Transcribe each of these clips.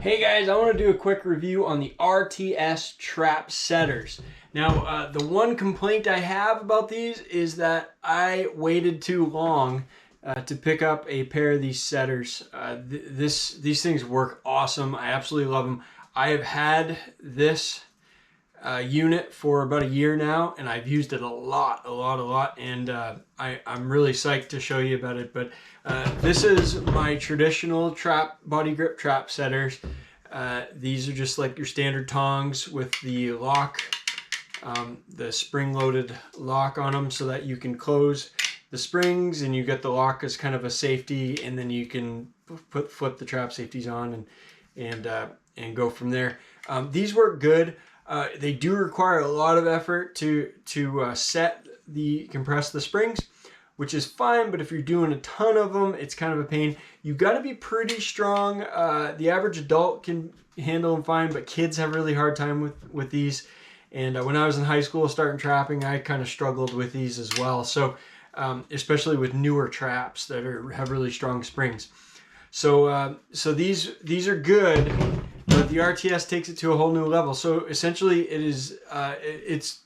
Hey guys, I want to do a quick review on the RTS trap setters. Now, the one complaint I have about these is that I waited too long to pick up a pair of these setters. These things work awesome. I absolutely love them. I have had this unit for about a year now, and I've used it a lot, and I'm really psyched to show you about it. But this is my traditional body grip trap setters. These are just like your standard tongs with the lock, the spring-loaded lock on them, so that you can close the springs and you get the lock as kind of a safety, and then you can flip the trap safeties on and go from there. These work good. They do require a lot of effort to compress the springs, which is fine, but if you're doing a ton of them, it's kind of a pain. You got to be pretty strong. The average adult can handle them fine, but kids have a really hard time with these. And when I was in high school starting trapping, I kind of struggled with these as well. So especially with newer traps that have really strong springs. So these are good. But the RTS takes it to a whole new level. So essentially it's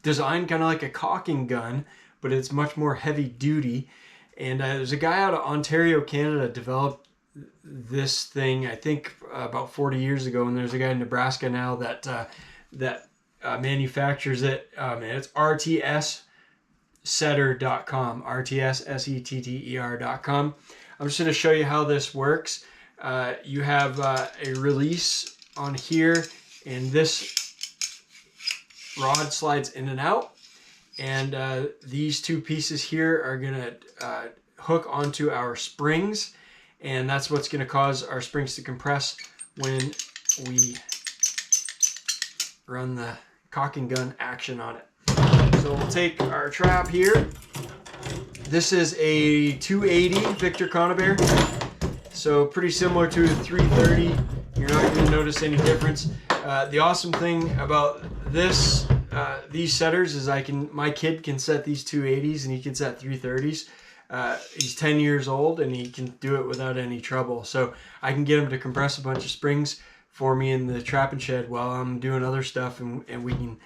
designed kind of like a caulking gun, but it's much more heavy duty. And there's a guy out of Ontario, Canada, developed this thing, I think about 40 years ago. And there's a guy in Nebraska now that manufactures it. And it's rtssetter.com, rtssetter.com. I'm just going to show you how this works. You have a release on here, and this rod slides in and out, and these two pieces here are gonna hook onto our springs, and that's what's gonna cause our springs to compress when we run the caulking gun action on it. So we'll take our trap here. This is a 280 Victor Conibear. So pretty similar to a 330. You're not going to notice any difference. The awesome thing about these setters is my kid can set these 280s and he can set 330s. He's 10 years old and he can do it without any trouble. So I can get him to compress a bunch of springs for me in the trapping shed while I'm doing other stuff, and we can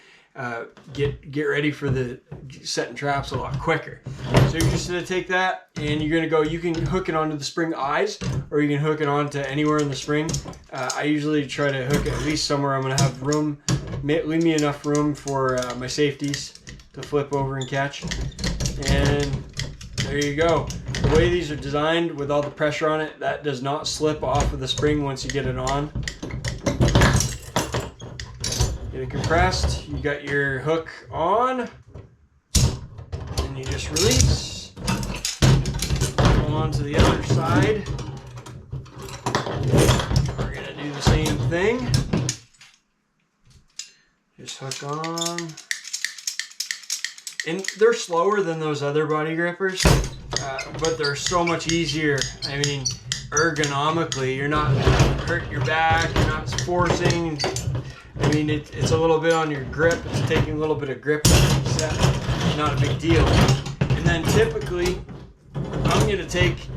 get ready for the setting traps a lot quicker. So you're just going to take that and you're going to go, you can hook it onto the spring eyes, or you can hook it onto anywhere in the spring. I usually try to hook it at least somewhere I'm going to have room, leave me enough room for my safeties to flip over and catch. And there you go. The way these are designed with all the pressure on it, that does not slip off of the spring once you get it on. Get it compressed, you got your hook on, and you just release. Go on to the other side. We're gonna do the same thing. Just hook on. And they're slower than those other body grippers, but they're so much easier. I mean, ergonomically, you're not hurting your back, you're not forcing. I mean, it's a little bit on your grip. It's taking a little bit of grip to set. Not a big deal. And then typically, I'm going to take,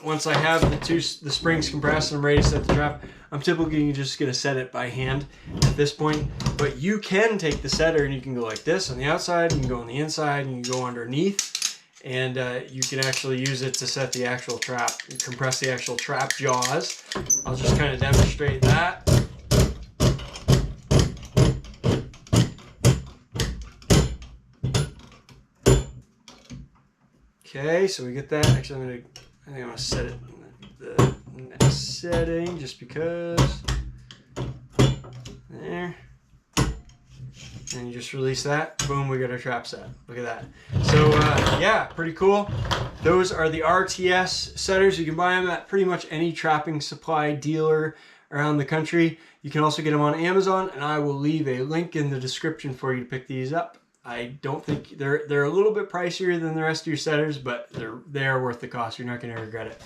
once I have the springs compressed and I'm ready to set the trap, I'm typically just going to set it by hand at this point. But you can take the setter and you can go like this on the outside, you can go on the inside, and you can go underneath. And you can actually use it to set the actual trap, compress the actual trap jaws. I'll just kind of demonstrate that. Okay, so we get that. Actually, I think I'm gonna set it in the next setting just because. There. And you just release that. Boom, we got our trap set. Look at that. So yeah, pretty cool. Those are the RTS setters. You can buy them at pretty much any trapping supply dealer around the country. You can also get them on Amazon, and I will leave a link in the description for you to pick these up. I don't think they're a little bit pricier than the rest of your setters, but they are worth the cost. You're not going to regret it.